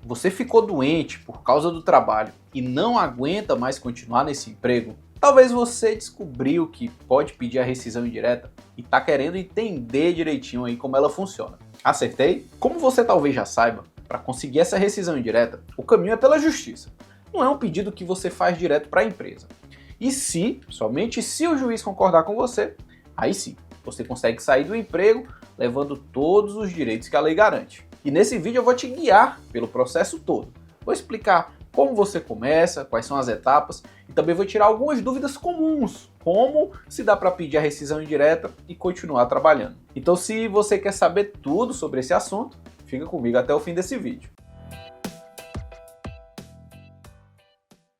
você ficou doente por causa do trabalho e não aguenta mais continuar nesse emprego, talvez você descobriu que pode pedir a rescisão indireta e está querendo entender direitinho aí como ela funciona. Acertei? Como você talvez já saiba, para conseguir essa rescisão indireta, o caminho é pela justiça. Não é um pedido que você faz direto para a empresa. E somente se o juiz concordar com você, aí sim, você consegue sair do emprego levando todos os direitos que a lei garante. E nesse vídeo eu vou te guiar pelo processo todo. Vou explicar como você começa, quais são as etapas e também vou tirar algumas dúvidas comuns, como se dá para pedir a rescisão indireta e continuar trabalhando. Então, se você quer saber tudo sobre esse assunto, fica comigo até o fim desse vídeo.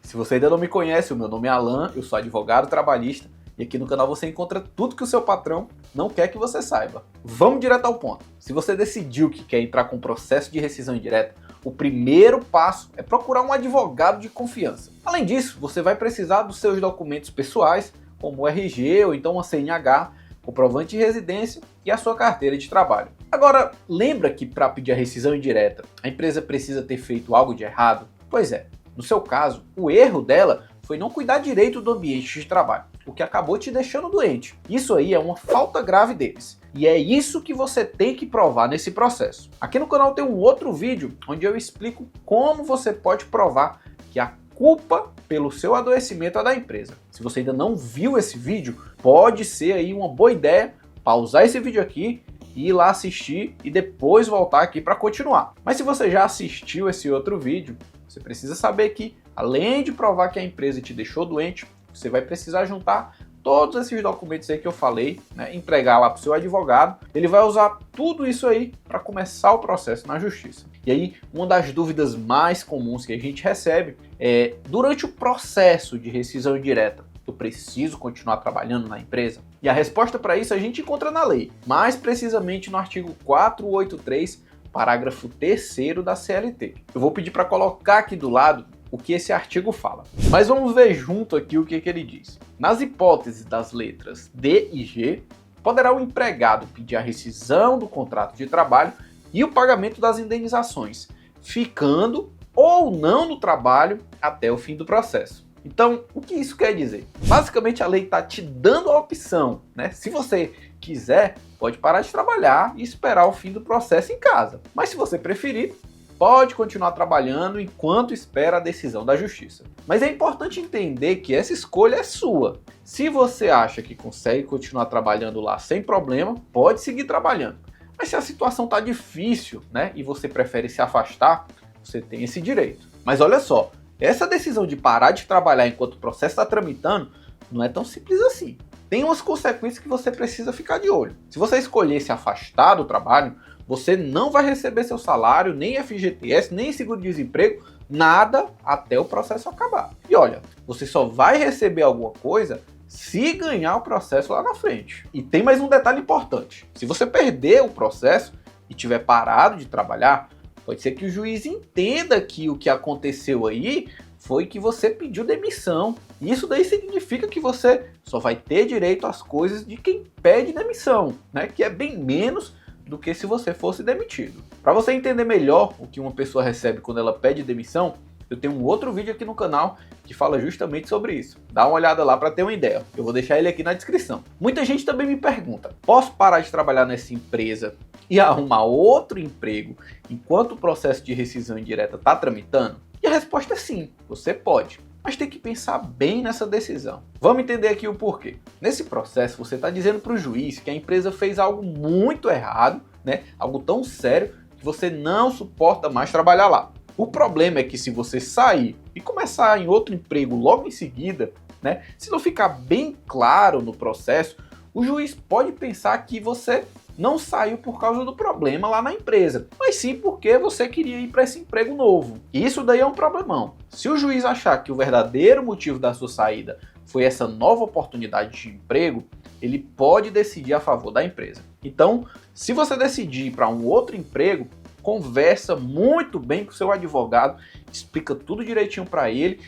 Se você ainda não me conhece, o meu nome é Alan, eu sou advogado trabalhista e aqui no canal você encontra tudo que o seu patrão não quer que você saiba. Vamos direto ao ponto. Se você decidiu que quer entrar com um processo de rescisão indireta, o primeiro passo é procurar um advogado de confiança. Além disso, você vai precisar dos seus documentos pessoais, como o RG ou então uma CNH, comprovante de residência e a sua carteira de trabalho. Agora, lembra que para pedir a rescisão indireta, a empresa precisa ter feito algo de errado? Pois é, no seu caso, o erro dela foi não cuidar direito do ambiente de trabalho, o que acabou te deixando doente. Isso aí é uma falta grave deles. E é isso que você tem que provar nesse processo. Aqui no canal tem um outro vídeo onde eu explico como você pode provar que a culpa pelo seu adoecimento é da empresa. Se você ainda não viu esse vídeo, pode ser aí uma boa ideia pausar esse vídeo aqui e ir lá assistir e depois voltar aqui para continuar. Mas se você já assistiu esse outro vídeo, você precisa saber que, além de provar que a empresa te deixou doente, você vai precisar juntar todos esses documentos aí que eu falei, né, entregar lá para o seu advogado. Ele vai usar tudo isso aí para começar o processo na justiça. E aí, uma das dúvidas mais comuns que a gente recebe é, durante o processo de rescisão indireta, eu preciso continuar trabalhando na empresa? E a resposta para isso a gente encontra na lei, mais precisamente no artigo 483, parágrafo 3º da CLT. Eu vou pedir para colocar aqui do lado o que esse artigo fala. Mas vamos ver junto aqui o que ele diz. Nas hipóteses das letras D e G, poderá o empregado pedir a rescisão do contrato de trabalho e o pagamento das indenizações, ficando ou não no trabalho até o fim do processo. Então, o que isso quer dizer? Basicamente, a lei está te dando a opção, né? Se você quiser, pode parar de trabalhar e esperar o fim do processo em casa. Mas se você preferir, pode continuar trabalhando enquanto espera a decisão da justiça. Mas é importante entender que essa escolha é sua. Se você acha que consegue continuar trabalhando lá sem problema, pode seguir trabalhando. Mas se a situação está difícil, né, e você prefere se afastar, você tem esse direito. Mas olha só, essa decisão de parar de trabalhar enquanto o processo está tramitando não é tão simples assim. Tem umas consequências que você precisa ficar de olho. Se você escolher se afastar do trabalho, você não vai receber seu salário, nem FGTS, nem seguro-desemprego, nada até o processo acabar. E olha, você só vai receber alguma coisa se ganhar o processo lá na frente. E tem mais um detalhe importante. Se você perder o processo e tiver parado de trabalhar, pode ser que o juiz entenda que o que aconteceu aí foi que você pediu demissão. E isso daí significa que você só vai ter direito às coisas de quem pede demissão, né? Que é bem menos do que se você fosse demitido. Para você entender melhor o que uma pessoa recebe quando ela pede demissão, eu tenho um outro vídeo aqui no canal que fala justamente sobre isso. Dá uma olhada lá para ter uma ideia. Eu vou deixar ele aqui na descrição. Muita gente também me pergunta, posso parar de trabalhar nessa empresa e arrumar outro emprego enquanto o processo de rescisão indireta está tramitando? E a resposta é sim, você pode. Mas tem que pensar bem nessa decisão. Vamos entender aqui o porquê. Nesse processo, você está dizendo para o juiz que a empresa fez algo muito errado, né? Algo tão sério que você não suporta mais trabalhar lá. O problema é que se você sair e começar em outro emprego logo em seguida, né? Se não ficar bem claro no processo, o juiz pode pensar que você não saiu por causa do problema lá na empresa, mas sim porque você queria ir para esse emprego novo. E isso daí é um problemão. Se o juiz achar que o verdadeiro motivo da sua saída foi essa nova oportunidade de emprego, ele pode decidir a favor da empresa. Então, se você decidir ir para um outro emprego, conversa muito bem com o seu advogado, explica tudo direitinho para ele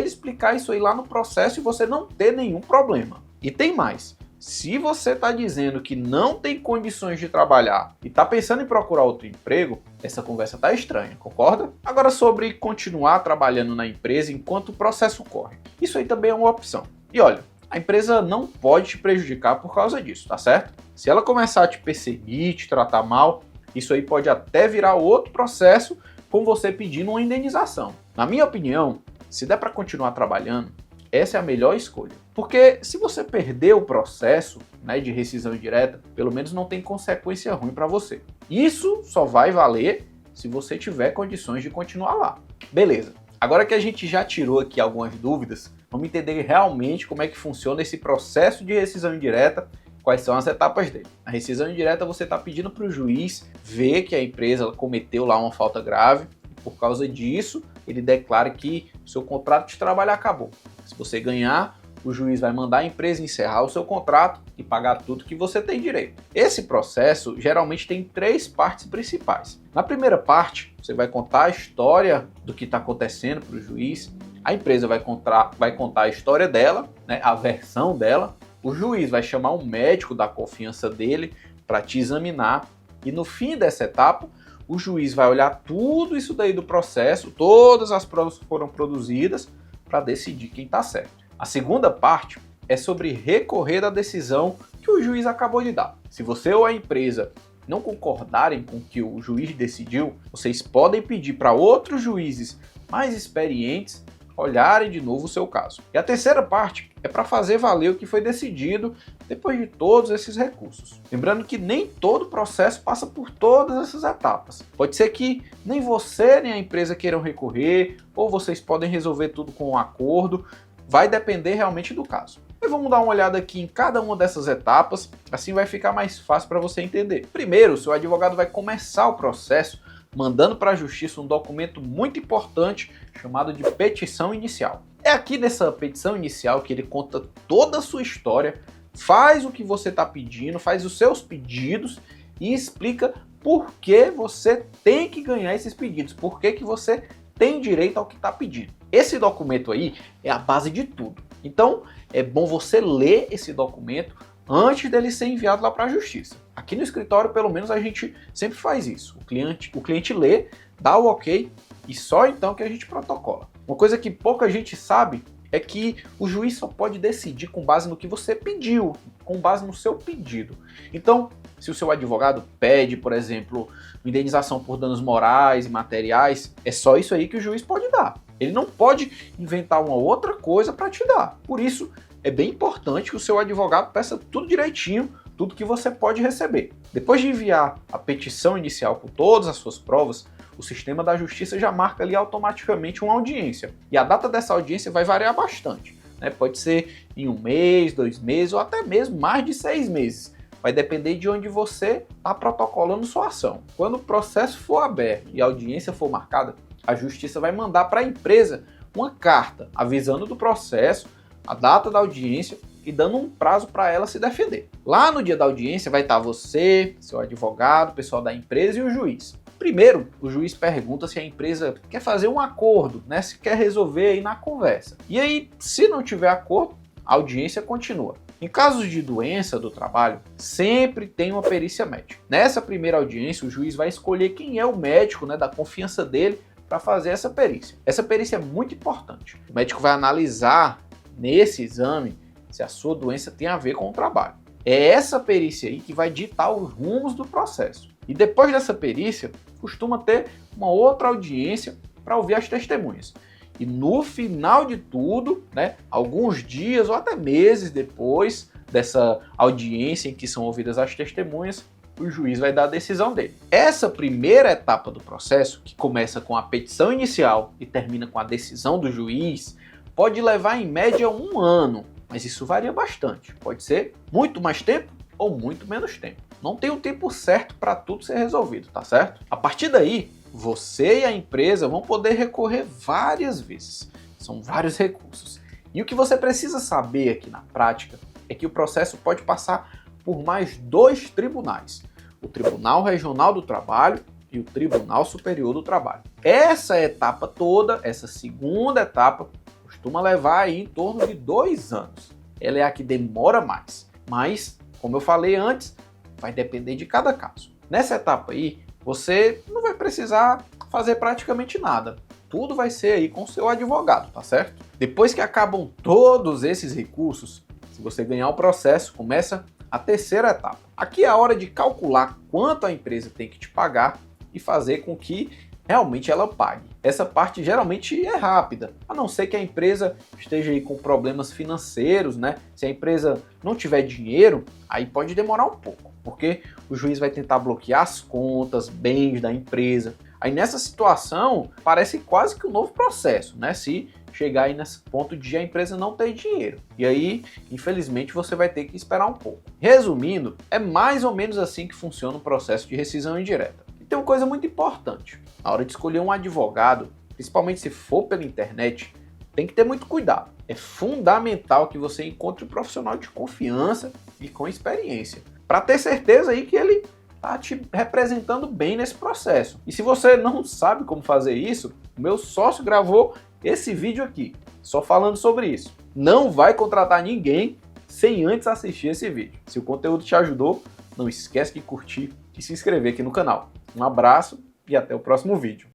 explicar isso aí lá no processo e você não ter nenhum problema. E tem mais. Se você está dizendo que não tem condições de trabalhar e está pensando em procurar outro emprego, essa conversa está estranha, concorda? Agora sobre continuar trabalhando na empresa enquanto o processo corre. Isso aí também é uma opção. E olha, a empresa não pode te prejudicar por causa disso, tá certo? Se ela começar a te perseguir, te tratar mal, isso aí pode até virar outro processo com você pedindo uma indenização. Na minha opinião, se der para continuar trabalhando, essa é a melhor escolha. Porque se você perder o processo, né, de rescisão indireta, pelo menos não tem consequência ruim para você. Isso só vai valer se você tiver condições de continuar lá. Beleza. Agora que a gente já tirou aqui algumas dúvidas, vamos entender realmente como é que funciona esse processo de rescisão indireta, quais são as etapas dele. Na rescisão indireta você está pedindo para o juiz ver que a empresa cometeu lá uma falta grave, e por causa disso ele declara que o seu contrato de trabalho acabou. Se você ganhar, o juiz vai mandar a empresa encerrar o seu contrato e pagar tudo que você tem direito. Esse processo geralmente tem 3 partes principais. Na primeira parte, você vai contar a história do que está acontecendo para o juiz, a empresa vai contar a história dela, né, a versão dela, o juiz vai chamar um médico da confiança dele para te examinar e no fim dessa etapa, o juiz vai olhar tudo isso daí do processo, todas as provas que foram produzidas para decidir quem está certo. A segunda parte é sobre recorrer da decisão que o juiz acabou de dar. Se você ou a empresa não concordarem com o que o juiz decidiu, vocês podem pedir para outros juízes mais experientes olharem de novo o seu caso. E a terceira parte é para fazer valer o que foi decidido depois de todos esses recursos. Lembrando que nem todo processo passa por todas essas etapas. Pode ser que nem você nem a empresa queiram recorrer, ou vocês podem resolver tudo com um acordo. Vai depender realmente do caso. Mas vamos dar uma olhada aqui em cada uma dessas etapas, assim vai ficar mais fácil para você entender. Primeiro, o seu advogado vai começar o processo mandando para a justiça um documento muito importante chamado de petição inicial. É aqui nessa petição inicial que ele conta toda a sua história, faz o que você está pedindo, faz os seus pedidos e explica por que você tem que ganhar esses pedidos, por que você tem direito ao que está pedindo. Esse documento aí é a base de tudo. Então, é bom você ler esse documento antes dele ser enviado lá para a justiça. Aqui no escritório, pelo menos, a gente sempre faz isso. O cliente lê, dá o ok e só então que a gente protocola. Uma coisa que pouca gente sabe é que o juiz só pode decidir com base no que você pediu, com base no seu pedido. Então, se o seu advogado pede, por exemplo, uma indenização por danos morais e materiais, é só isso aí que o juiz pode dar. Ele não pode inventar uma outra coisa para te dar. Por isso, é bem importante que o seu advogado peça tudo direitinho, tudo que você pode receber. Depois de enviar a petição inicial com todas as suas provas, o sistema da justiça já marca ali automaticamente uma audiência. E a data dessa audiência vai variar bastante, né? Pode ser em 1 mês, 2 meses ou até mesmo mais de 6 meses. Vai depender de onde você está protocolando sua ação. Quando o processo for aberto e a audiência for marcada, a justiça vai mandar para a empresa uma carta avisando do processo, a data da audiência e dando um prazo para ela se defender. Lá no dia da audiência vai estar você, seu advogado, o pessoal da empresa e o juiz. Primeiro, o juiz pergunta se a empresa quer fazer um acordo, né? Se quer resolver aí na conversa. E aí, se não tiver acordo, a audiência continua. Em casos de doença do trabalho, sempre tem uma perícia médica. Nessa primeira audiência, o juiz vai escolher quem é o médico, né, da confiança dele para fazer essa perícia. Essa perícia é muito importante. O médico vai analisar nesse exame se a sua doença tem a ver com o trabalho. É essa perícia aí que vai ditar os rumos do processo. E depois dessa perícia, costuma ter uma outra audiência para ouvir as testemunhas. E no final de tudo, né, alguns dias ou até meses depois dessa audiência em que são ouvidas as testemunhas, o juiz vai dar a decisão dele. Essa primeira etapa do processo, que começa com a petição inicial e termina com a decisão do juiz, pode levar em média 1 ano, mas isso varia bastante. Pode ser muito mais tempo ou muito menos tempo. Não tem um tempo certo para tudo ser resolvido, tá certo? A partir daí, você e a empresa vão poder recorrer várias vezes. São vários recursos. E o que você precisa saber aqui na prática é que o processo pode passar por mais 2 tribunais: o Tribunal Regional do Trabalho e o Tribunal Superior do Trabalho. Essa etapa toda, essa segunda etapa, costuma levar aí em torno de 2 anos. Ela é a que demora mais. Mas, como eu falei antes, vai depender de cada caso. Nessa etapa aí, você não vai precisar fazer praticamente nada. Tudo vai ser aí com o seu advogado, tá certo? Depois que acabam todos esses recursos, se você ganhar o processo, começa a terceira etapa. Aqui é a hora de calcular quanto a empresa tem que te pagar e fazer com que realmente ela pague. Essa parte geralmente é rápida, a não ser que a empresa esteja aí com problemas financeiros, né? Se a empresa não tiver dinheiro, aí pode demorar um pouco, porque o juiz vai tentar bloquear as contas, bens da empresa. Aí nessa situação, parece quase que um novo processo, né? Se chegar aí nesse ponto de a empresa não ter dinheiro. E aí, infelizmente, você vai ter que esperar um pouco. Resumindo, é mais ou menos assim que funciona o processo de rescisão indireta. E tem uma coisa muito importante. Na hora de escolher um advogado, principalmente se for pela internet, tem que ter muito cuidado. É fundamental que você encontre um profissional de confiança e com experiência, para ter certeza aí que ele está te representando bem nesse processo. E se você não sabe como fazer isso, o meu sócio gravou esse vídeo aqui, só falando sobre isso. Não vai contratar ninguém sem antes assistir esse vídeo. Se o conteúdo te ajudou, não esquece de curtir e se inscrever aqui no canal. Um abraço e até o próximo vídeo.